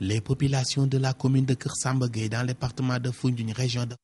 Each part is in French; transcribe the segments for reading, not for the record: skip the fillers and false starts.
Les populations de la commune de Keur Samba Gueye dans le département de Foundiougne, région de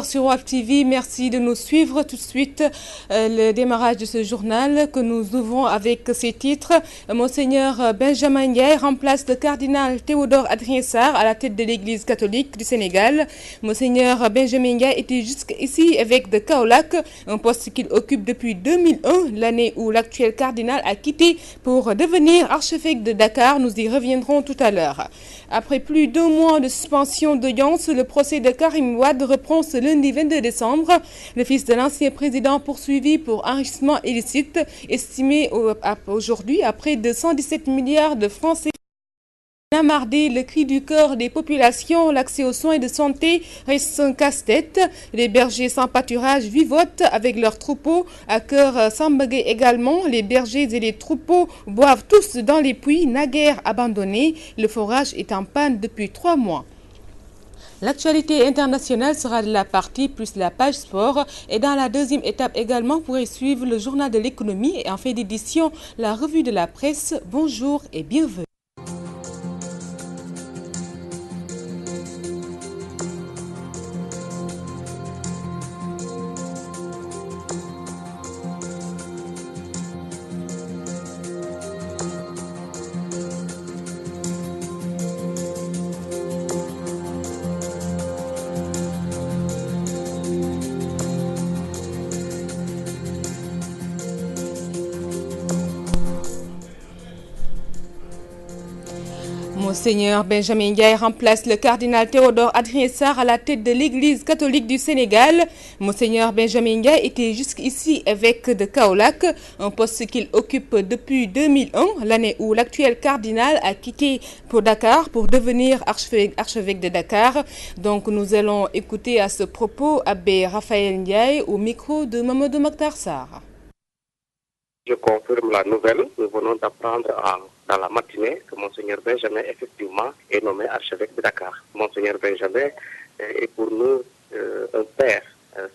Sur WAF TV, merci de nous suivre. Tout de suite, le démarrage de ce journal que nous ouvrons avec ces titres. Monseigneur Benjamin Ndiaye remplace le cardinal Théodore Adrien Sarr à la tête de l'Église catholique du Sénégal. Monseigneur Benjamin Ndiaye était jusqu'ici évêque de Kaolack, un poste qu'il occupe depuis 2001, l'année où l'actuel cardinal a quitté pour devenir archevêque de Dakar. Nous y reviendrons tout à l'heure. Après plus d'1 mois de suspension d'audience, le procès de Karim Wade reprend ce lundi 22 décembre. Le fils de l'ancien président poursuivi pour enrichissement illicite, estimé aujourd'hui à près de 117 milliards de francs CFA. Mardi, le cri du cœur des populations, l'accès aux soins de santé reste un casse-tête. Les bergers sans pâturage vivotent avec leurs troupeaux. À Keur Samba Gueye également, les bergers et les troupeaux boivent tous dans les puits naguère abandonnés. Le forage est en panne depuis 3 mois. L'actualité internationale sera de la partie plus la page sport. Et dans la deuxième étape également, vous pourrez suivre le journal de l'économie et en fin d'édition, la revue de la presse. Bonjour et bienvenue. Monseigneur Benjamin Ndiaye remplace le cardinal Théodore Adrien Sarr à la tête de l'Église catholique du Sénégal. Monseigneur Benjamin Ndiaye était jusqu'ici évêque de Kaolack, un poste qu'il occupe depuis 2001, l'année où l'actuel cardinal a quitté pour Dakar pour devenir archevêque de Dakar. Donc nous allons écouter à ce propos Abbé Raphaël Ndiaye au micro de Mamadou Mokhtar Sarr. Je confirme la nouvelle. Nous venons d'apprendre dans la matinée que Monseigneur Benjamin, effectivement, est nommé archevêque de Dakar. Monseigneur Benjamin est pour nous un père.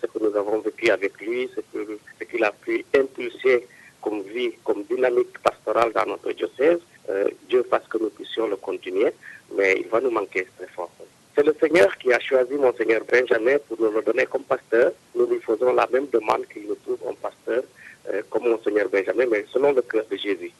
Ce que nous avons vécu avec lui, ce qu'il a pu impulser comme vie, comme dynamique pastorale dans notre diocèse. Dieu fasse que nous puissions le continuer, mais il va nous manquer très fort. C'est le Seigneur qui a choisi Monseigneur Benjamin pour nous le donner comme pasteur. Nous lui faisons la même demande qu'il nous trouve un pasteur comme Monseigneur Benjamin, mais selon le cœur de Jésus.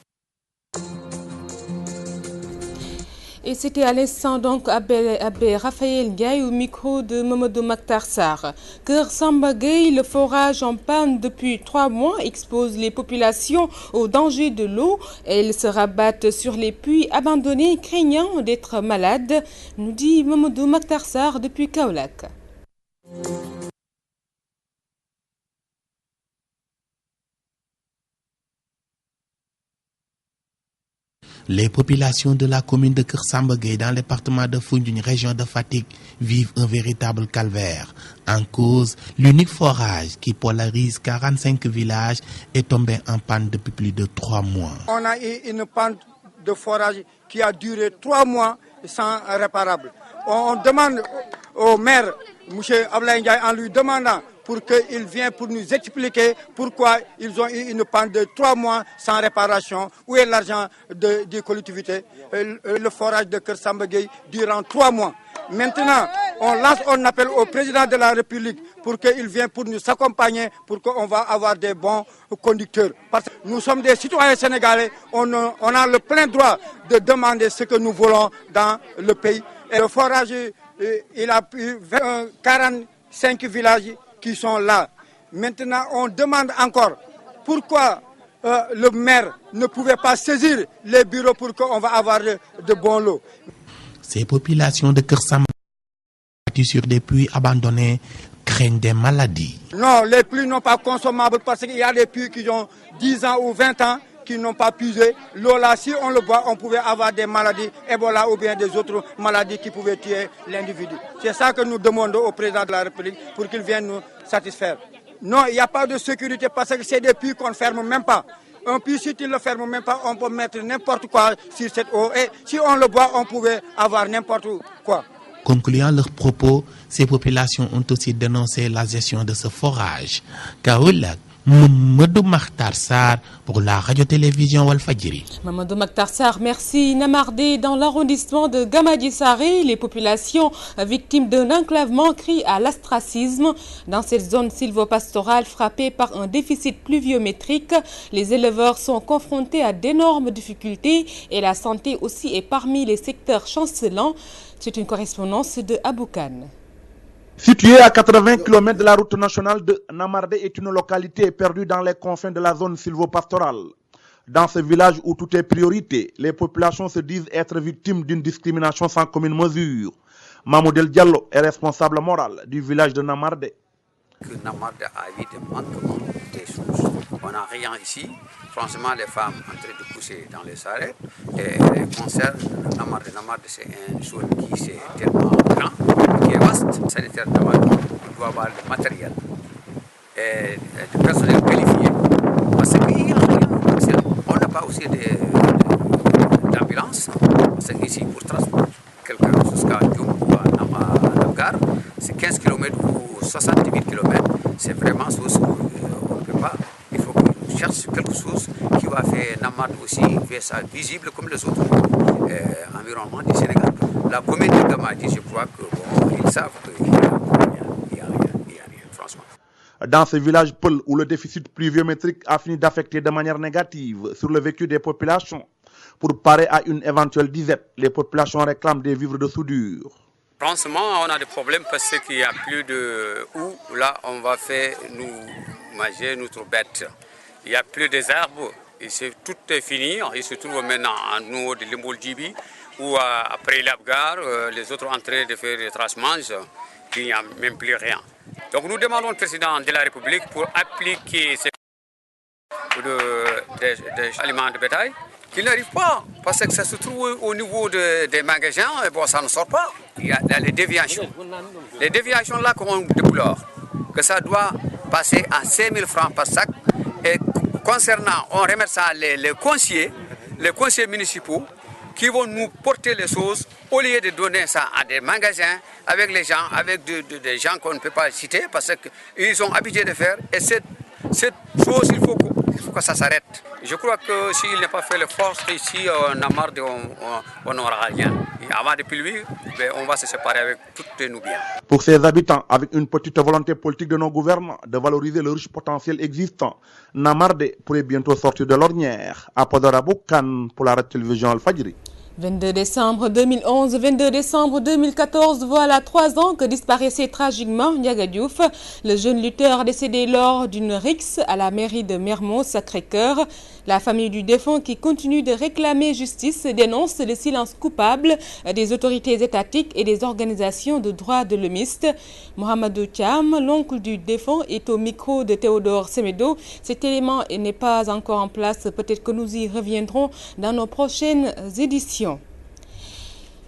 Et c'était à l'instant donc Abbé Raphaël Ndiaye au micro de Mamadou Mokhtar Sarr. Keur Samba Gueye, le forage en panne depuis 3 mois expose les populations au danger de l'eau. Elles se rabattent sur les puits abandonnés, craignant d'être malades, nous dit Mamadou Mokhtar Sarr depuis Kaolack. Les populations de la commune de Keur Samba Gueye dans le département de Foundiougne, région de Fatick, vivent un véritable calvaire. En cause, l'unique forage qui polarise 45 villages est tombé en panne depuis plus de 3 mois. On a eu une panne de forage qui a duré 3 mois sans réparable. On demande au maire, M. Ablaye Ndiaye, en lui demandant pour qu'il vienne pour nous expliquer pourquoi ils ont eu une panne de 3 mois sans réparation. Où est l'argent des collectivités? Le forage de Keur Samba Gueye durant 3 mois. Maintenant, on lance un appel au président de la République pour qu'il vienne pour nous accompagner, pour qu'on va avoir des bons conducteurs. Parce que nous sommes des citoyens sénégalais, on a le plein droit de demander ce que nous voulons dans le pays. Et le forage, il a pu 45 villages qui sont là. Maintenant, on demande encore pourquoi le maire ne pouvait pas saisir les bureaux pour qu'on va avoir de bons lots. Ces populations de Keur Samba sur des puits abandonnés craignent des maladies. Non, les puits n'ont pas consommables parce qu'il y a des puits qui ont 10 ans ou 20 ans qui n'ont pas puisé. L'eau là, si on le boit, on pouvait avoir des maladies, Ebola ou bien des autres maladies qui pouvaient tuer l'individu. C'est ça que nous demandons au président de la République pour qu'il vienne nous satisfaire. Non, il n'y a pas de sécurité parce que c'est des puits qu'on ne ferme même pas. Un puits, si tu ne le fermes même pas, on peut mettre n'importe quoi sur cette eau. Et si on le boit, on pouvait avoir n'importe quoi. Concluant leurs propos, ces populations ont aussi dénoncé la gestion de ce forage. Kaolack, Mamadou Makhtar Sarr pour la radio-télévision Walfadjri. Mamadou Makhtar Sarr, merci. Namardé, dans l'arrondissement de Gamadji-Sarré, les populations victimes d'un enclavement crient à l'ostracisme. Dans cette zone sylvopastorale frappée par un déficit pluviométrique, les éleveurs sont confrontés à d'énormes difficultés et la santé aussi est parmi les secteurs chancelants. C'est une correspondance de Aboukan. Située à 80 km de la route nationale de Namardé est une localité perdue dans les confins de la zone sylvopastorale. Dans ce village où tout est priorité, les populations se disent être victimes d'une discrimination sans commune mesure. Mamoudel Diallo est responsable moral du village de Namardé. Namardé a eu des manquements des choses. On n'a rien ici. Franchement, les femmes en train de pousser dans les arrêts. Et concerne Namardé. Namardé, c'est une zone qui est tellement grande, qui est vaste. Sanitaire, on doit avoir le matériel et du personnel qualifié. Parce qu'on n'a pas aussi d'ambulance. Parce qu'ici, pour transporter quelqu'un jusqu'à Djoum ou à Namgar, c'est 15 km ou 70 000 km. C'est vraiment ce qu'on ne peut pas. Il faut qu'on cherche quelque chose qui va faire Namardé aussi, faire ça visible comme les autres environnements du Sénégal. La commune de Gamadji, je crois qu'ils savent qu'il n'y a rien, franchement. Dans ce village Peul, où le déficit pluviométrique a fini d'affecter de manière négative sur le vécu des populations, pour parer à une éventuelle disette, les populations réclament des vivres de soudure. Franchement, on a des problèmes parce qu'il n'y a plus de où là on va faire nous manger notre bête. Il n'y a plus des arbres, et tout est fini. Il se trouve maintenant en haut de l'Imboldjibi, ou après l'Abgar, les autres en train de faire des traces-manges, il n'y a même plus rien. Donc nous demandons au président de la République pour appliquer ces des aliments de bétail, qu'il n'arrive pas, parce que ça se trouve au niveau des magasins, et bon, ça ne sort pas. Il y a les déviations. Les déviations là qu'on déplore, que ça doit passer à 5 000 francs par sac. Et concernant, on remet ça les conseillers municipaux, qui vont nous porter les choses au lieu de donner ça à des magasins avec les gens, avec des gens qu'on ne peut pas citer parce qu'ils ont habitué de faire. Et cette chose, il faut que ça s'arrête. Je crois que s'il n'est pas fait le force ici, on a marre on n'aura rien. Et avant de pluie, on va se séparer avec tous nos biens. Pour ces habitants, avec une petite volonté politique de nos gouvernants de valoriser le riche potentiel existant, Namardé pourrait bientôt sortir de l'ornière. À Podoraboukan pour la radio-télévision Walfadjri. 22 décembre 2011, 22 décembre 2014, voilà 3 ans que disparaissait tragiquement Ndiaga Diouf, le jeune lutteur décédé lors d'une rixe à la mairie de Mermoz-Sacré-Cœur. La famille du défunt, qui continue de réclamer justice, dénonce le silence coupable des autorités étatiques et des organisations de droits de l'hommiste. Mohamedou Thiam, l'oncle du défunt, est au micro de Théodore Semedo. Cet élément n'est pas encore en place. Peut-être que nous y reviendrons dans nos prochaines éditions.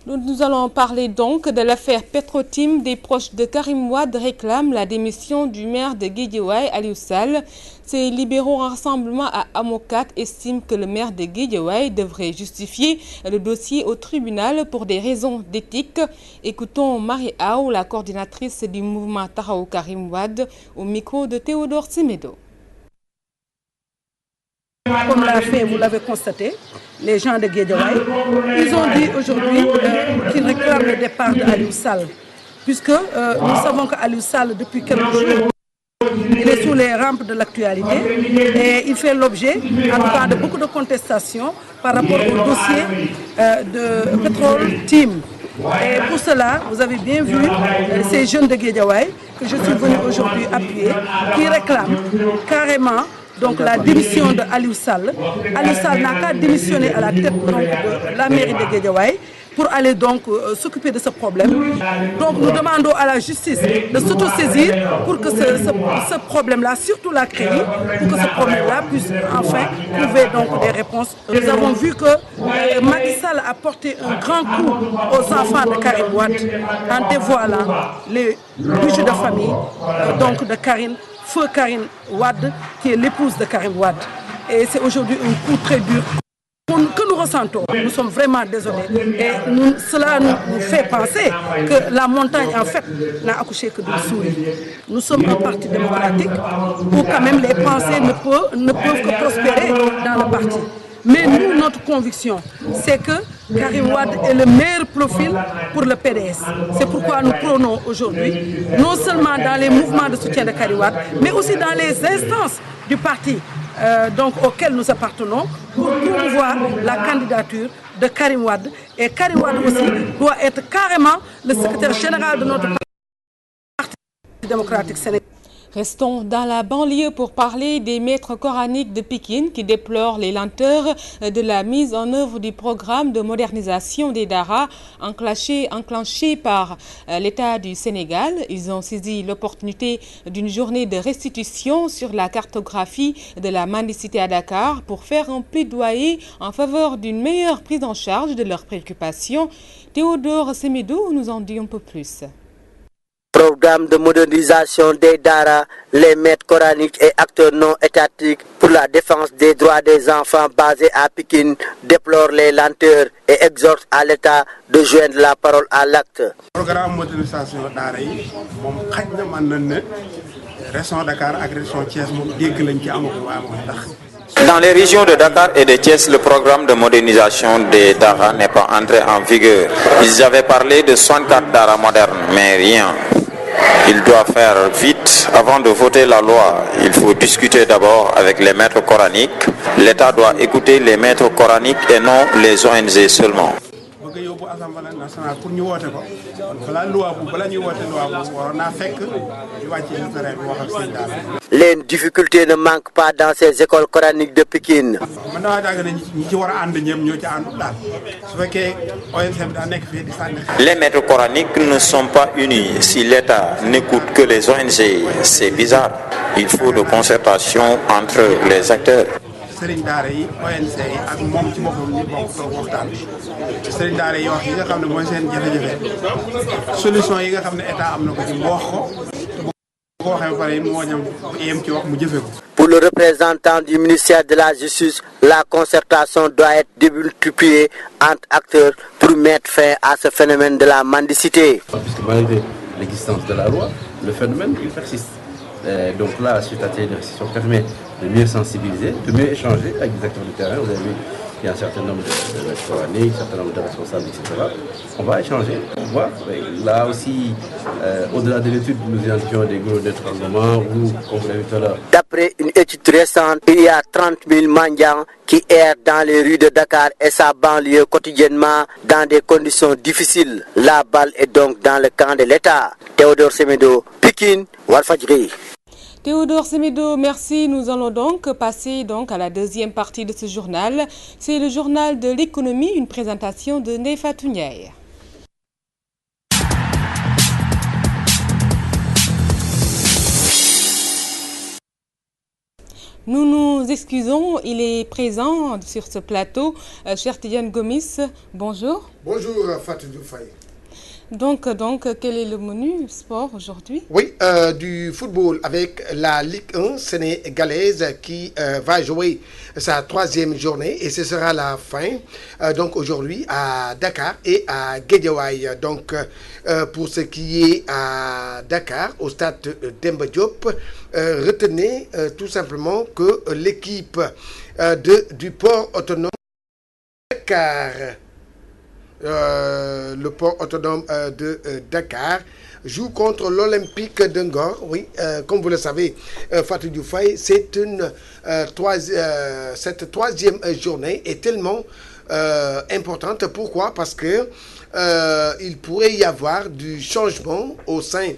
Nous allons parler donc de l'affaire Petro-Tim. Des proches de Karim Wade réclament la démission du maire de Guédiawaye, Aliou Sall. Ces libéraux rassemblement à Amokat estiment que le maire de Guédiawaye devrait justifier le dossier au tribunal pour des raisons d'éthique. Écoutons Marie Aou, la coordinatrice du mouvement Tahaou Karim Wade, au micro de Théodore Semedo. Comme l'a fait, vous l'avez constaté, les gens de Guédiawaye, ils ont dit aujourd'hui qu'ils réclament le départ d'Aliou Sall, puisque nous savons qu'Aliou Sall, depuis quelques jours, il est sous les rampes de l'actualité et il fait l'objet, en tout cas, de beaucoup de contestations par rapport au dossier de Petro-Tim. Et pour cela, vous avez bien vu ces jeunes de Guédiawaye que je suis venu aujourd'hui appuyer, qui réclament carrément donc la démission de Aliou Sall. Aliou Sall n'a qu'à démissionner à la tête donc, de la mairie de Guédiawaye pour aller donc s'occuper de ce problème. Donc nous demandons à la justice de s'autosaisir pour que ce problème-là, surtout la CREI, pour que ce problème-là puisse enfin trouver donc des réponses. Nous avons vu que Macky Sall a porté un grand coup aux enfants de Karim Wade en dévoilant les bijoux de famille donc de Feu Karim Wade, qui est l'épouse de Karim Wade. Et c'est aujourd'hui un coup très dur. que nous ressentons. Nous sommes vraiment désolés. Et cela nous fait penser que la montagne, en fait, n'a accouché que d'une souris. Nous sommes un parti démocratique où quand même les pensées ne peuvent que prospérer dans le parti. Mais nous, notre conviction, c'est que Karim Wade est le meilleur profil pour le PDS. C'est pourquoi nous prônons aujourd'hui, non seulement dans les mouvements de soutien de Karim Wade, mais aussi dans les instances du parti auquel nous appartenons, pour promouvoir la candidature de Karim Wade. Et Karim Wade aussi doit être carrément le secrétaire général de notre parti démocratique sénégalais. Restons dans la banlieue pour parler des maîtres coraniques de Pikine qui déplorent les lenteurs de la mise en œuvre du programme de modernisation des daras enclenché par l'État du Sénégal. Ils ont saisi l'opportunité d'une journée de restitution sur la cartographie de la mendicité à Dakar pour faire un plaidoyer en faveur d'une meilleure prise en charge de leurs préoccupations. Théodore Semedo nous en dit un peu plus. Programme de modernisation des daras, les maîtres coraniques et acteurs non étatiques pour la défense des droits des enfants basés à Pikine déplorent les lenteurs et exhortent à l'État de joindre la parole à l'acte. Programme de modernisation des daras, région Dakar ak région Thiès moom dégg lañ ci amako waa moo tax. Dans les régions de Dakar et de Thiès, le programme de modernisation des daras n'est pas entré en vigueur. Ils avaient parlé de 64 daras modernes, mais rien. Il doit faire vite avant de voter la loi. Il faut discuter d'abord avec les maîtres coraniques. L'État doit écouter les maîtres coraniques et non les ONG seulement. Les difficultés ne manquent pas dans ces écoles coraniques de Pikine. Les maîtres coraniques ne sont pas unis. Si l'État n'écoute que les ONG, c'est bizarre. Il faut de concertation entre les acteurs. Serigne daara yi ONC yi ak moom ci boppam ñu bokk toog waxtaan Serigne daara yi wax yi nga xam ne mooy seen jafe-jafe solution yi nga xam ne état am na ko ci mu wax ko te bu ko waxee ba pare moo ñam yem ci wax mu jëfe ko. Pour le représentant du ministère de la Justice, la concertation doit être démultipliée entre acteurs pour mettre fin à ce phénomène de la mendicité. Puisque malgré l'existence de la loi, le phénomène il persiste. Donc là, suite à cette restriction permet de mieux sensibiliser, de mieux échanger avec des acteurs du terrain. Vous avez vu qu'il y a un certain nombre de coraniques, un certain nombre de responsables, etc. On va échanger, voir. Là aussi, au-delà de l'étude, nous identifions des groupes d'étranglement ou, comme vous l'avez vu tout à l'heure. D'après une étude récente, il y a 30 000 mendiants qui errent dans les rues de Dakar et sa banlieue quotidiennement dans des conditions difficiles. La balle est donc dans le camp de l'État. Théodore Semedo, Pikine, Walfadjri. Théodore Semedo, merci. Nous allons donc passer à la deuxième partie de ce journal. C'est le journal de l'économie, une présentation de Ndeye Fatou Ndiaye. Nous nous excusons, il est présent sur ce plateau. Cher Tidiane Gomis, bonjour. Bonjour Fatou Faye. Donc, quel est le menu sport aujourd'hui? Oui, du football avec la Ligue 1 sénégalaise qui va jouer sa troisième journée et ce sera la fin. Donc aujourd'hui à Dakar et à Guédiawaye. Donc pour ce qui est à Dakar, au stade Demba Diop, retenez tout simplement que l'équipe du port autonome Dakar. Le port autonome de Dakar joue contre l'Olympique de Ngor. Oui, comme vous le savez, Fatou Dioufay, cette troisième journée est tellement importante. Pourquoi? Parce que il pourrait y avoir du changement au sein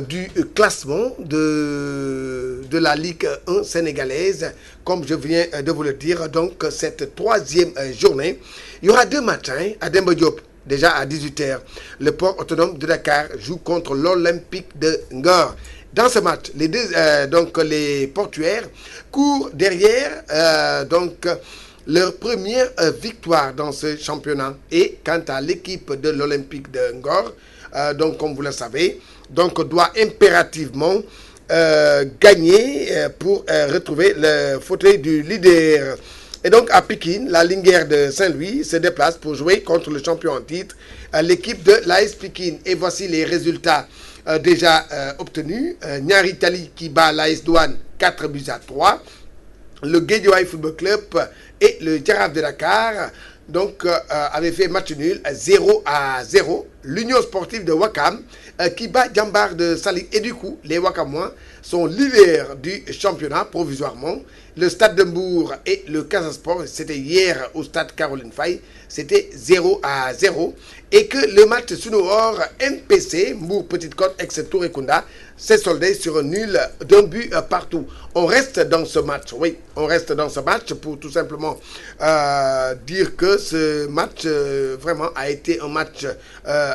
du classement de la Ligue 1 sénégalaise, comme je viens de vous le dire. Donc cette troisième journée, il y aura deux matins à Demba Diop, déjà à 18h. Le port autonome de Dakar joue contre l'Olympique de Ngor. Dans ce match, les portuaires courent derrière leur première victoire dans ce championnat. Et quant à l'équipe de l'Olympique de Ngor, comme vous le savez, doit impérativement gagner pour retrouver le fauteuil du leader. Et donc à Pikine, la Linguère de Saint-Louis se déplace pour jouer contre le champion en titre, l'équipe de l'AS Pikine. Et voici les résultats déjà obtenus. Niary Tally qui bat l'AS Douane 4-3. Le Guédiawaye Football Club et le Jaraaf de Dakar avaient fait match nul 0-0. L'Union sportive de Ouakam qui bat Jambar de Saly. Et du coup, les Ouakamois sont leaders du championnat provisoirement. Le Stade de Mbour et le Casa Sport, c'était hier au Stade Caroline Faye, c'était 0-0. Et que le match Sunoor MPC, Mbour Petite Côte ex Touré-Kunda, s'est soldé sur un nul d'un but partout. On reste dans ce match, oui, on reste dans ce match pour tout simplement dire que ce match vraiment a été un match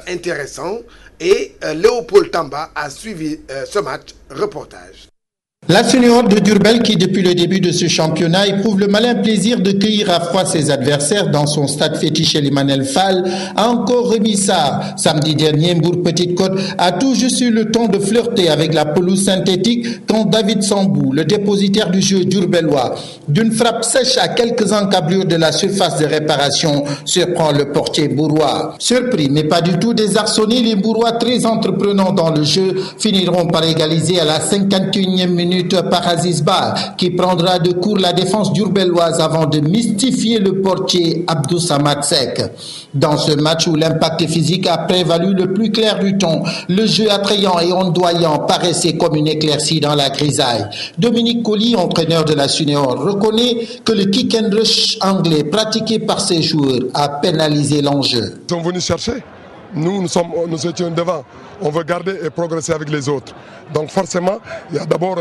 intéressant. Et Léopold Tamba a suivi ce match. Reportage. La Sunéor de Diourbel qui depuis le début de ce championnat éprouve le malin plaisir de cueillir à froid ses adversaires dans son stade fétiche Elimanel Fall a encore remis ça. Samedi dernier, Mbour Petite Côte a tout juste eu le temps de flirter avec la pelouse synthétique quand David Sambou, le dépositaire du jeu diourbellois, d'une frappe sèche à quelques encablures de la surface de réparation, surprend le portier bourrois. Surpris mais pas du tout désarçonné, les bourrois très entreprenants dans le jeu finiront par égaliser à la 51e minute par Aziz Ba, qui prendra de court la défense diourbelloise avant de mystifier le portier Abdou Samad Sek. Dans ce match où l'impact physique a prévalu le plus clair du temps, le jeu attrayant et ondoyant paraissait comme une éclaircie dans la grisaille. Dominique Colli, entraîneur de la Sunéor, reconnaît que le kick and rush anglais pratiqué par ses joueurs a pénalisé l'enjeu. Ils sont venus chercher. Nous étions devant. On veut garder et progresser avec les autres. Donc forcément, il y a d'abord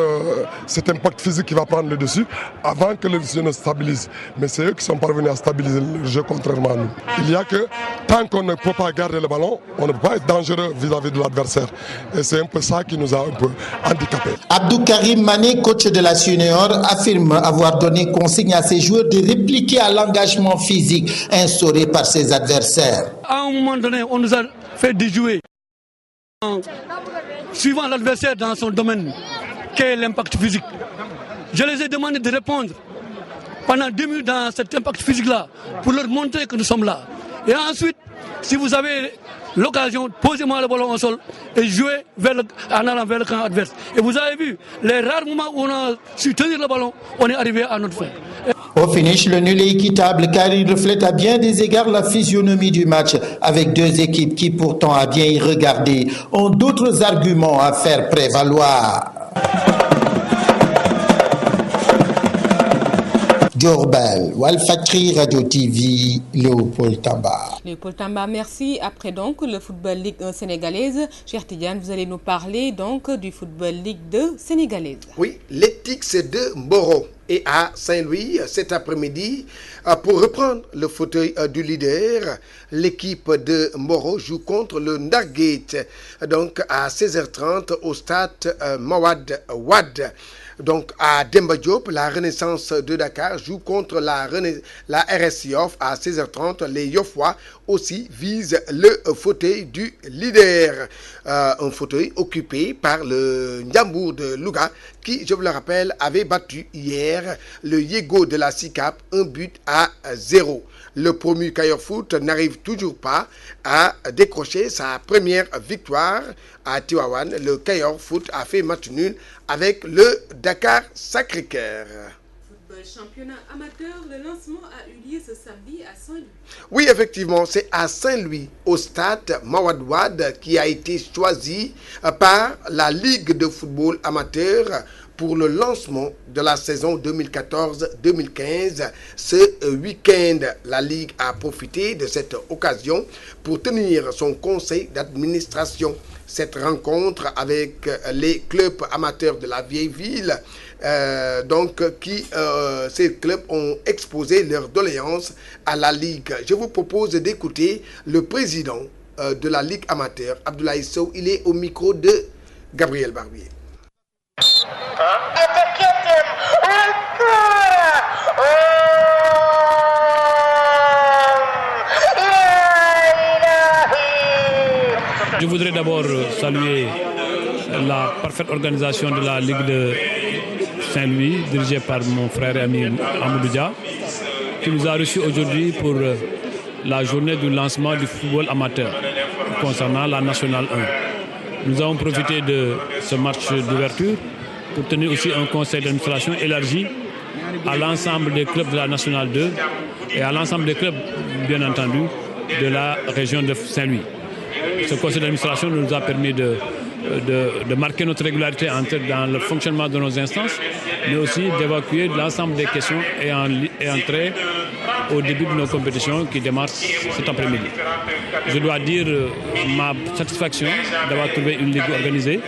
cet impact physique qui va prendre le dessus avant que le jeu ne stabilise. Mais c'est eux qui sont parvenus à stabiliser le jeu contrairement à nous. Il y a que tant qu'on ne peut pas garder le ballon, on ne peut pas être dangereux vis-à-vis de l'adversaire. Et c'est un peu ça qui nous a un peu handicapés. Abdou Karim Mané, coach de la Sunéor, affirme avoir donné consigne à ses joueurs de répliquer à l'engagement physique instauré par ses adversaires. À un moment donné, on nous a fait déjouer en suivant l'adversaire dans son domaine, quel est l'impact physique. Je les ai demandé de répondre pendant 2 minutes dans cet impact physique-là pour leur montrer que nous sommes là. Et ensuite, si vous avez l'occasion, posez-moi le ballon au sol et jouez en allant vers le camp adverse. Et vous avez vu, les rares moments où on a su tenir le ballon, on est arrivé à notre fin. Au finish, le nul est équitable car il reflète à bien des égards la physionomie du match avec deux équipes qui pourtant, à bien y regarder, ont d'autres arguments à faire prévaloir. Diourbel, Walfadjri Radio TV, Léopold Tamba. Léopold Tamba, merci. Après donc le Football Ligue 1 sénégalaise, Cheikh Tidiane, vous allez nous parler donc du Football Ligue 2 sénégalaise. Oui, l'Etix de Mboro est à Saint-Louis cet après-midi pour reprendre le fauteuil du leader. L'équipe de Mboro joue contre le Ndargate donc à 16h30 au stade Mawad Wad. Donc à Demba Diop, la Renaissance de Dakar joue contre la RS Yoff à 16h30. Les Yoffois aussi visent le fauteuil du leader. Un fauteuil occupé par le Ndiambour de Louga qui, je vous le rappelle, avait battu hier le Yego de la SICAP 1-0. Le promu Kayor Foot n'arrive toujours pas à décrocher sa première victoire à Tivaouane. Le Kayor Foot a fait match nul avec le Dakar Sacré-Cœur. Football championnat amateur, le lancement a eu lieu ce samedi à Saint-Louis. Oui, effectivement, c'est à Saint-Louis, au stade Mawad Wad, qui a été choisi par la Ligue de football amateur pour le lancement de la saison 2014-2015. Ce week-end, la Ligue a profité de cette occasion pour tenir son conseil d'administration. Cette rencontre avec les clubs amateurs de la vieille ville, ces clubs ont exposé leurs doléances à la Ligue. Je vous propose d'écouter le président de la Ligue amateur, Abdoulaye Sow. Il est au micro de Gabriel Barbier. Je voudrais d'abord saluer la parfaite organisation de la Ligue de Saint-Louis, dirigée par mon frère et ami Amadou Dia, qui nous a reçus aujourd'hui pour la journée du lancement du football amateur concernant la Nationale 1. Nous avons profité de ce match d'ouverture pour tenir aussi un conseil d'administration élargi à l'ensemble des clubs de la Nationale 2 et à l'ensemble des clubs, bien entendu, de la région de Saint-Louis. Ce conseil d'administration nous a permis de marquer notre régularité dans le fonctionnement de nos instances, mais aussi d'évacuer l'ensemble des questions et entrer au début de nos compétitions qui démarrent cet après-midi. Je dois dire ma satisfaction d'avoir trouvé une ligue organisée,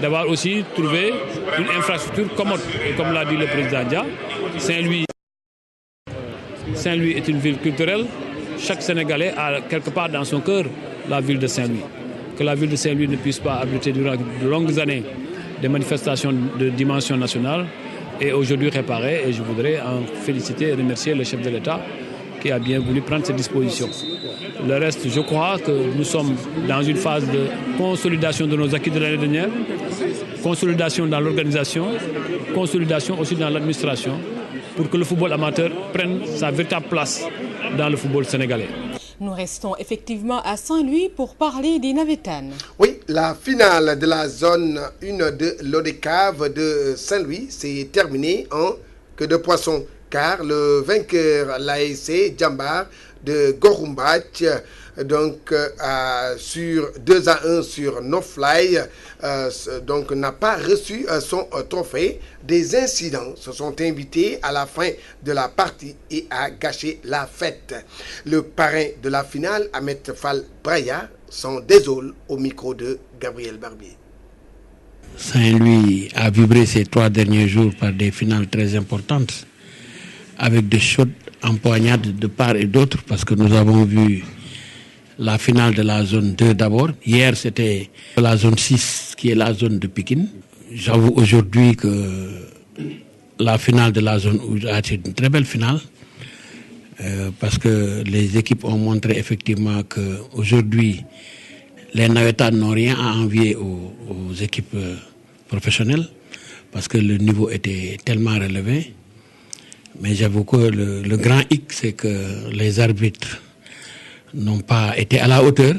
d'avoir aussi trouvé une infrastructure commode. Et comme l'a dit le président Dia, Saint-Louis est une ville culturelle. Chaque Sénégalais a quelque part dans son cœur la ville de Saint-Louis. Que la ville de Saint-Louis ne puisse pas abriter durant de longues années des manifestations de dimension nationale est aujourd'hui réparée, et je voudrais en féliciter et remercier le chef de l'État qui a bien voulu prendre ces dispositions. Le reste, je crois que nous sommes dans une phase de consolidation de nos acquis de l'année dernière, consolidation dans l'organisation, consolidation aussi dans l'administration, pour que le football amateur prenne sa véritable place dans le football sénégalais. Nous restons effectivement à Saint-Louis pour parler des Navétanes. Oui, la finale de la zone 1 de l'ODCAV de Saint-Louis s'est terminée en queue de poisson, car le vainqueur, l'ASC Djambar de Gorumbach, donc sur 2-1 sur No-Fly, donc n'a pas reçu son trophée. Des incidents se sont invités à la fin de la partie et a gâché la fête. Le parrain de la finale, Ahmed Fall Braya, s'en désole au micro de Gabriel Barbier. Saint-Louis a vibré ces 3 derniers jours par des finales très importantes, avec des chaudes empoignades de part et d'autre, parce que nous avons vu la finale de la zone 2 d'abord. Hier, c'était la zone 6, qui est la zone de Pékin. J'avoue aujourd'hui que la finale de la zone a été une très belle finale, parce que les équipes ont montré effectivement qu'aujourd'hui, les Navétanes n'ont rien à envier aux équipes professionnelles, parce que le niveau était tellement relevé. Mais j'avoue que le grand hic, c'est que les arbitres n'ont pas été à la hauteur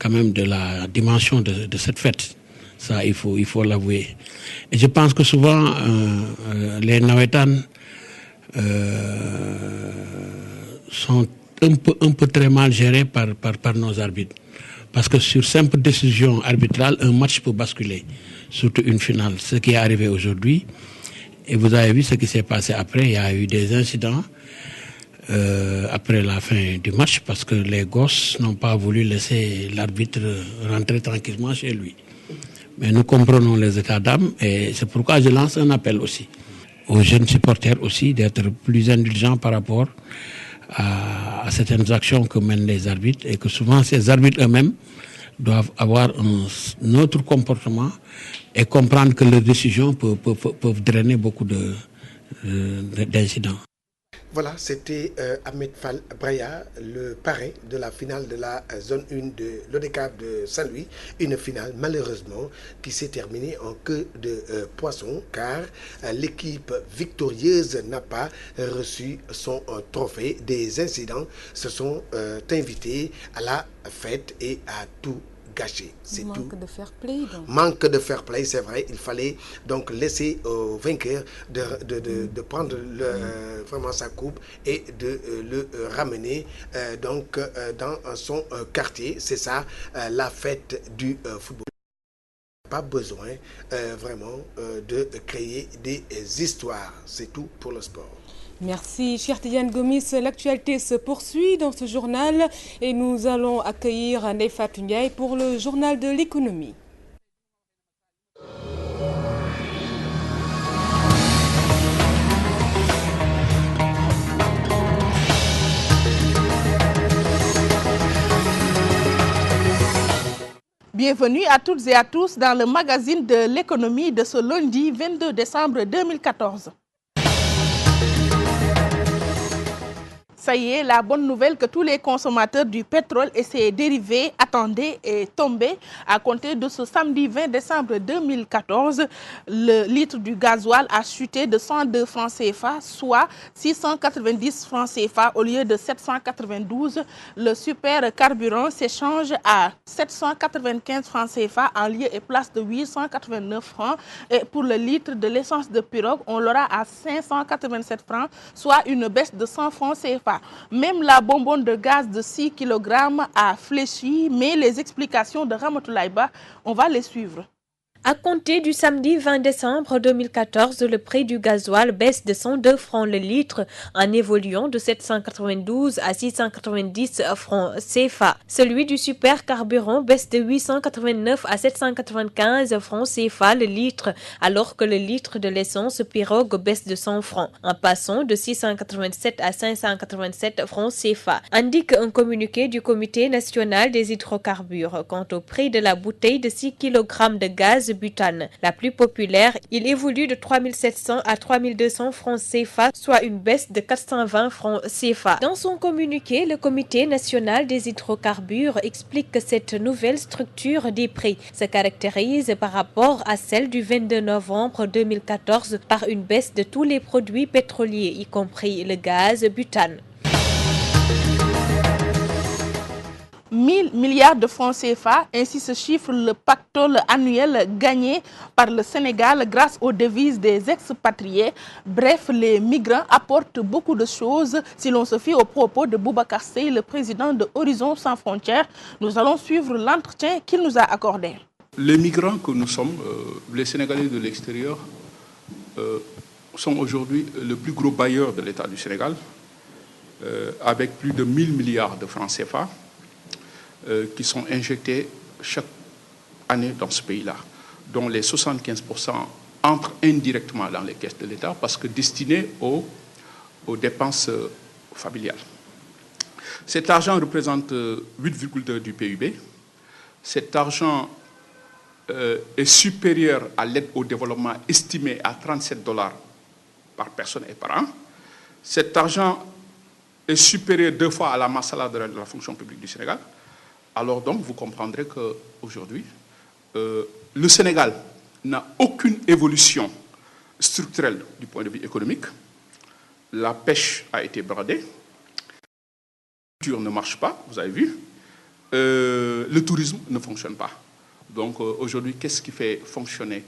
quand même de la dimension de cette fête. Ça, il faut l'avouer. Et je pense que souvent, les Navétanes sont un peu très mal gérés par nos arbitres. Parce que sur simple décision arbitrale, un match peut basculer, surtout une finale. Ce qui est arrivé aujourd'hui. Et vous avez vu ce qui s'est passé après. Il y a eu des incidents après la fin du match, parce que les gosses n'ont pas voulu laisser l'arbitre rentrer tranquillement chez lui. Mais nous comprenons les états d'âme, et c'est pourquoi je lance un appel aussi aux jeunes supporters aussi d'être plus indulgents par rapport à certaines actions que mènent les arbitres, et que souvent ces arbitres eux-mêmes doivent avoir un autre comportement et comprendre que leurs décisions peuvent drainer beaucoup d'incidents. Voilà, c'était Ahmed Fall Braya, le parrain de la finale de la zone 1 de l'ODCAV de Saint-Louis. Une finale, malheureusement, qui s'est terminée en queue de poisson, car l'équipe victorieuse n'a pas reçu son trophée. Des incidents se sont invités à la fête et à tout gâché. C'est tout. Manque de fair play, donc. Manque de fair play, c'est vrai. Il fallait donc laisser au vainqueur de prendre vraiment sa coupe et de le ramener donc dans son quartier. C'est ça la fête du football. Pas besoin vraiment de créer des histoires. C'est tout pour le sport. Merci, cher Tidiane Gomis. L'actualité se poursuit dans ce journal et nous allons accueillir Ndeye Fatou Ndiaye pour le journal de l'économie. Bienvenue à toutes et à tous dans le magazine de l'économie de ce lundi 22 décembre 2014. Ça y est, la bonne nouvelle que tous les consommateurs du pétrole et ses dérivés attendaient est tombée. À compter de ce samedi 20 décembre 2014, le litre du gasoil a chuté de 102 francs CFA, soit 690 francs CFA au lieu de 792. Le super carburant s'échange à 795 francs CFA en lieu et place de 889 francs. Et pour le litre de l'essence de pirogue, on l'aura à 587 francs, soit une baisse de 100 francs CFA. Même la bonbonne de gaz de 6 kg a fléchi, mais les explications de Ramatoulaye Ba, on va les suivre. À compter du samedi 20 décembre 2014, le prix du gasoil baisse de 102 francs le litre en évoluant de 792 à 690 francs CFA. Celui du supercarburant baisse de 889 à 795 francs CFA le litre, alors que le litre de l'essence pirogue baisse de 100 francs, en passant de 687 à 587 francs CFA, indique un communiqué du Comité national des hydrocarbures. Quant au prix de la bouteille de 6 kg de gaz butane, la plus populaire, il évolue de 3700 à 3200 francs CFA, soit une baisse de 420 francs CFA. Dans son communiqué, le Comité national des hydrocarbures explique que cette nouvelle structure des prix se caractérise par rapport à celle du 22 novembre 2014 par une baisse de tous les produits pétroliers, y compris le gaz butane. 1000 milliards de francs CFA, ainsi se chiffre le pactole annuel gagné par le Sénégal grâce aux devises des expatriés. Bref, les migrants apportent beaucoup de choses si l'on se fie aux propos de Boubacar Seye, le président de Horizon Sans Frontières. Nous allons suivre l'entretien qu'il nous a accordé. Les migrants que nous sommes, les Sénégalais de l'extérieur, sont aujourd'hui le plus gros bailleur de l'État du Sénégal, avec plus de 1000 milliards de francs CFA. Qui sont injectés chaque année dans ce pays-là, dont les 75% entrent indirectement dans les caisses de l'État parce que destinés aux dépenses familiales. Cet argent représente 8,2% du PIB. Cet argent est supérieur à l'aide au développement estimée à $37 par personne et par an. Cet argent est supérieur 2 fois à la masse salariale de la fonction publique du Sénégal. Alors donc, vous comprendrez qu'aujourd'hui, le Sénégal n'a aucune évolution structurelle du point de vue économique. La pêche a été bradée. La culture ne marche pas, vous avez vu. Le tourisme ne fonctionne pas. Donc aujourd'hui, qu'est-ce qui fait fonctionner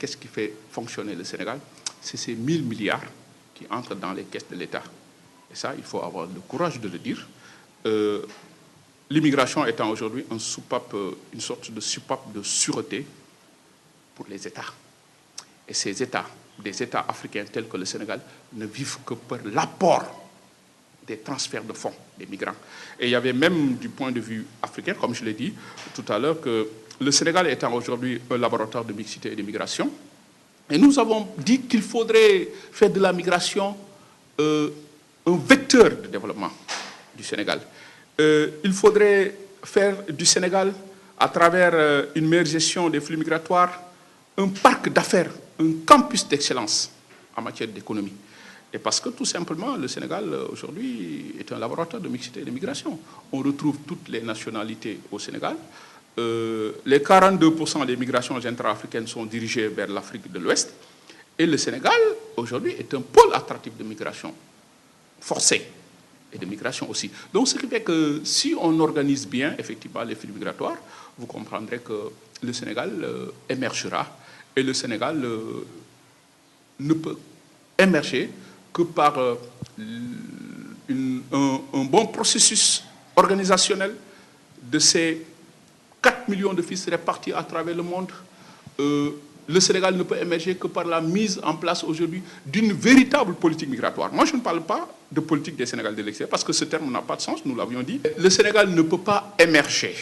le Sénégal? C'est ces 1000 milliards qui entrent dans les caisses de l'État. Et ça, il faut avoir le courage de le dire. L'immigration étant aujourd'hui une sorte de soupape de sûreté pour les États. Et ces États, des États africains tels que le Sénégal, ne vivent que par l'apport des transferts de fonds des migrants. Et il y avait même du point de vue africain, comme je l'ai dit tout à l'heure, que le Sénégal étant aujourd'hui un laboratoire de mixité et d'immigration, et nous avons dit qu'il faudrait faire de la migration un vecteur de développement du Sénégal. Il faudrait faire du Sénégal, à travers une meilleure gestion des flux migratoires, un parc d'affaires, un campus d'excellence en matière d'économie. Et parce que tout simplement, le Sénégal aujourd'hui est un laboratoire de mixité et d'immigration. On retrouve toutes les nationalités au Sénégal. Les 42% des migrations intra-africaines sont dirigées vers l'Afrique de l'Ouest. Et le Sénégal, aujourd'hui, est un pôle attractif de migration forcée. Et de migration aussi. Donc, ce qui fait que si on organise bien, effectivement, les flux migratoires, vous comprendrez que le Sénégal émergera. Et le Sénégal ne peut émerger que par un bon processus organisationnel de ces 4 millions de fils répartis à travers le monde. Le Sénégal ne peut émerger que par la mise en place aujourd'hui d'une véritable politique migratoire. Moi, je ne parle pas de politique des Sénégalais de l'extérieur parce que ce terme n'a pas de sens, nous l'avions dit. Le Sénégal ne peut pas émerger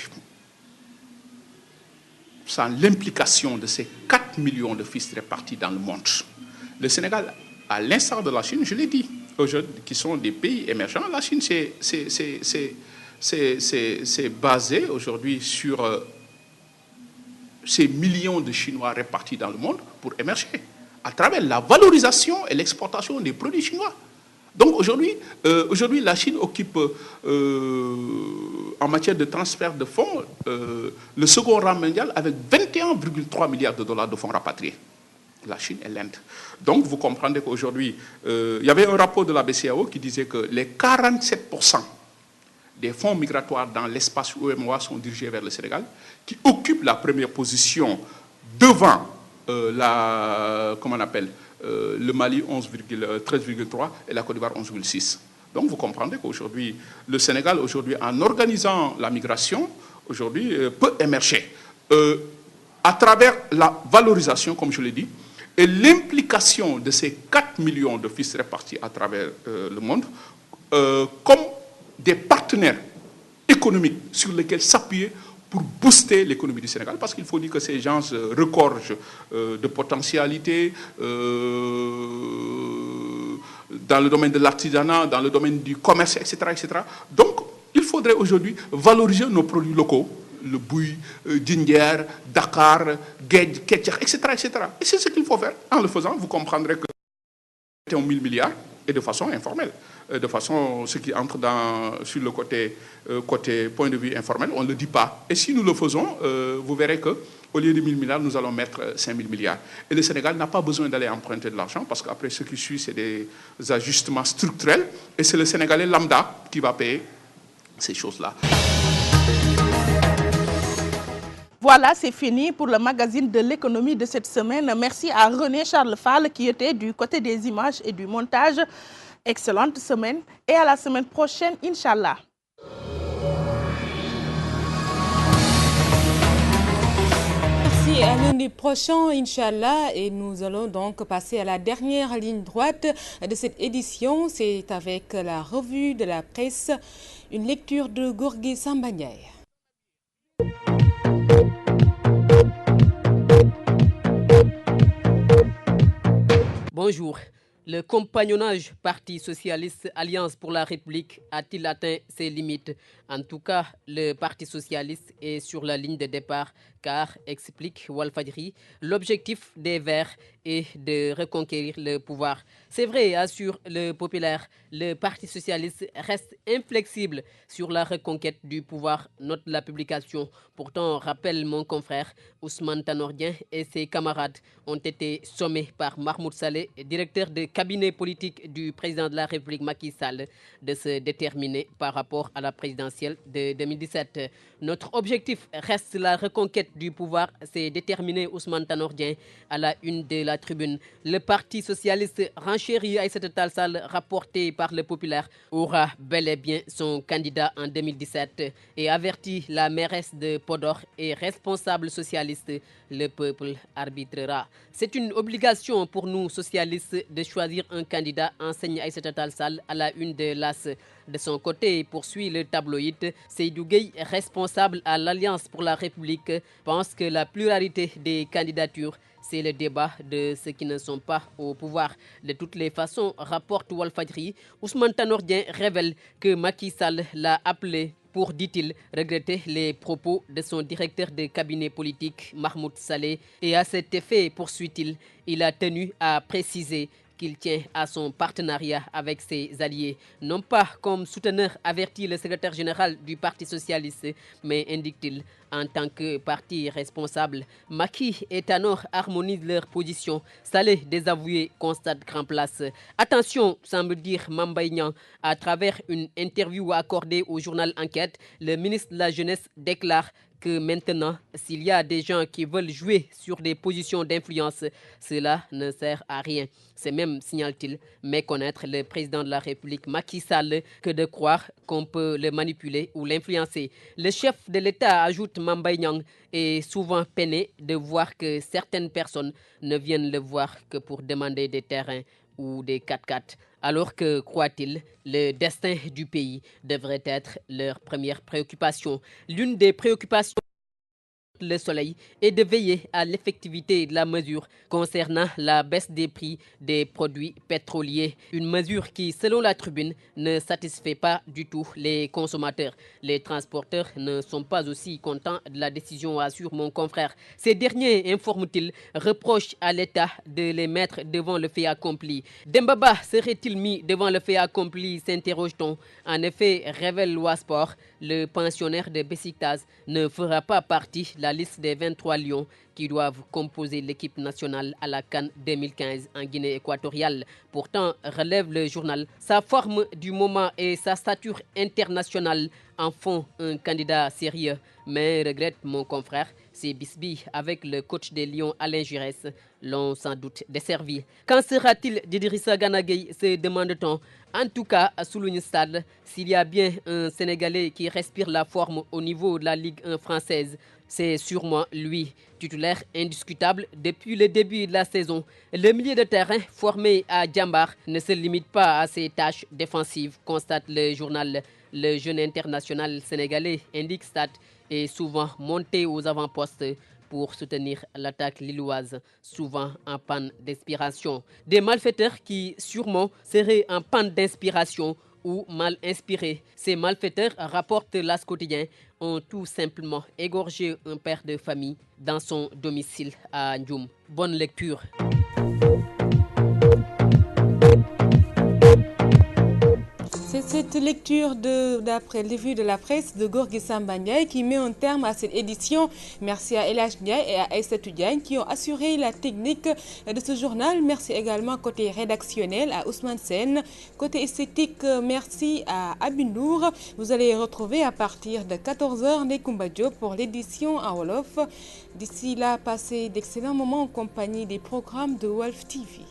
sans l'implication de ces 4 millions de fils répartis dans le monde. Le Sénégal, à l'instar de la Chine, je l'ai dit, aujourd'hui, qui sont des pays émergents, la Chine, c'est basé aujourd'hui sur ces millions de Chinois répartis dans le monde pour émerger à travers la valorisation et l'exportation des produits chinois. Donc aujourd'hui, la Chine occupe, en matière de transfert de fonds, le second rang mondial avec 21,3 milliards de dollars de fonds rapatriés. La Chine et l'Inde. Donc vous comprendrez qu'aujourd'hui, il y avait un rapport de la BCEAO qui disait que les 47% des fonds migratoires dans l'espace UEMOA sont dirigés vers le Sénégal, qui occupe la première position devant le Mali 13,3 et la Côte d'Ivoire 11,6. Donc vous comprendrez qu'aujourd'hui, le Sénégal, en organisant la migration, peut émerger à travers la valorisation, comme je l'ai dit, et l'implication de ces 4 millions de fils répartis à travers le monde comme des partenaires économiques sur lesquels s'appuyer pour booster l'économie du Sénégal, parce qu'il faut dire que ces gens regorgent de potentialités dans le domaine de l'artisanat, dans le domaine du commerce, etc., etc. Donc, il faudrait aujourd'hui valoriser nos produits locaux, le bouille, Dinguer, Dakar, Gued, Ketcher, etc., etc. Et c'est ce qu'il faut faire. En le faisant, vous comprendrez que c'est 1 000 milliards et de façon informelle. De façon, ce qui entre sur le côté point de vue informel, on ne le dit pas. Et si nous le faisons, vous verrez qu'au lieu de 1 000 milliards, nous allons mettre 5 000 milliards. Et le Sénégal n'a pas besoin d'aller emprunter de l'argent, parce qu'après, ce qui suit, c'est des ajustements structurels. Et c'est le Sénégalais lambda qui va payer ces choses-là. Voilà, c'est fini pour le magazine de l'économie de cette semaine. Merci à René Charles Fall qui était du côté des images et du montage. Excellente semaine et à la semaine prochaine, Inch'Allah. Merci, à lundi prochain, Inch'Allah. Et nous allons donc passer à la dernière ligne droite de cette édition. C'est avec la revue de la presse, une lecture de Gorgui Samba Ndiaye. Bonjour. Le compagnonnage Parti socialiste Alliance pour la République a-t-il atteint ses limites? En tout cas, le Parti socialiste est sur la ligne de départ car, explique Walfadjri, l'objectif des Verts est de reconquérir le pouvoir. C'est vrai, assure le Populaire, le Parti socialiste reste inflexible sur la reconquête du pouvoir, note la publication. Pourtant, rappelle mon confrère, Ousmane Tanordien et ses camarades ont été sommés par Mahmoud Saleh, directeur de cabinet politique du président de la République Macky Sall, de se déterminer par rapport à la présidentielle de 2017. Notre objectif reste la reconquête du pouvoir, s'est déterminé Ousmane Tanordien à la une de la Tribune. Le Parti socialiste renchérit Aïssata Tall Sall, rapporté par le Populaire, aura bel et bien son candidat en 2017 et avertit la mairesse de Podor et responsable socialiste. Le peuple arbitrera. C'est une obligation pour nous socialistes de choisir un candidat, enseigne Aïssata Tall Sall à la une de l'AS. De son côté, poursuit le tabloïd, Seydou Gueye, responsable à l'Alliance pour la République, pense que la pluralité des candidatures, c'est le débat de ceux qui ne sont pas au pouvoir. De toutes les façons, rapporte Walfadjri, Ousmane Tanordien révèle que Macky Sall l'a appelé pour, dit-il, regretter les propos de son directeur de cabinet politique, Mahmoud Saleh. Et à cet effet, poursuit-il, il a tenu à préciser qu'il tient à son partenariat avec ses alliés. Non pas comme souteneur, avertit le secrétaire général du Parti socialiste, mais indique-t-il, en tant que parti responsable, Macky et Tanor harmonisent leur position. Saleh, désavoué, constate grand place. Attention, semble dire Mambay Niang, à travers une interview accordée au journal Enquête, le ministre de la Jeunesse déclare que maintenant, s'il y a des gens qui veulent jouer sur des positions d'influence, cela ne sert à rien. C'est même, signale-t-il, méconnaître le président de la République Macky Sall que de croire qu'on peut le manipuler ou l'influencer. Le chef de l'État, ajoute Mambay Niang, est souvent peiné de voir que certaines personnes ne viennent le voir que pour demander des terrains ou des 4x4. Alors que, croit-il, le destin du pays devrait être leur première préoccupation. L'une des préoccupations Le Soleil est de veiller à l'effectivité de la mesure concernant la baisse des prix des produits pétroliers. Une mesure qui, selon la Tribune, ne satisfait pas du tout les consommateurs. Les transporteurs ne sont pas aussi contents de la décision, assure mon confrère. Ces derniers, informe-t-il, reprochent à l'État de les mettre devant le fait accompli. Dembaba serait-il mis devant le fait accompli, s'interroge-t-on. En effet, révèle l'Ouasport, le pensionnaire de Besiktas ne fera pas partie de la liste des 23 lions qui doivent composer l'équipe nationale à la CAN 2015 en Guinée équatoriale. Pourtant, relève le journal, sa forme du moment et sa stature internationale en font un candidat sérieux. Mais regrette mon confrère, ces bisbilles avec le coach des Lions Alain Giresse l'ont sans doute desservi. Qu'en sera-t-il d'Idrissa Gana Gueye, se demande-t-on. En tout cas, souligne Stade, s'il y a bien un Sénégalais qui respire la forme au niveau de la Ligue 1 française, c'est sûrement lui, titulaire indiscutable depuis le début de la saison. Le milieu de terrain formé à Djambar ne se limite pas à ses tâches défensives, constate le journal. Le jeune international sénégalais, indique Stade, est souvent monté aux avant-postes pour soutenir l'attaque lilloise, souvent en panne d'inspiration. Des malfaiteurs qui sûrement seraient en panne d'inspiration ou mal inspirés. Ces malfaiteurs, rapporte l'As quotidien, ont tout simplement égorgé un père de famille dans son domicile à Ndioum. Bonne lecture. C'est cette lecture d'après les vues de la presse de Gorgui Samba Ndiaye qui met un terme à cette édition. Merci à El Hadj Ndiaye et à Aïssatou Diagne qui ont assuré la technique de ce journal. Merci également côté rédactionnel à Ousmane Sen. Côté esthétique, merci à Abinour. Vous allez retrouver à partir de 14h Nekoumba Diop pour l'édition en Wolof. D'ici là, passez d'excellents moments en compagnie des programmes de Walf TV.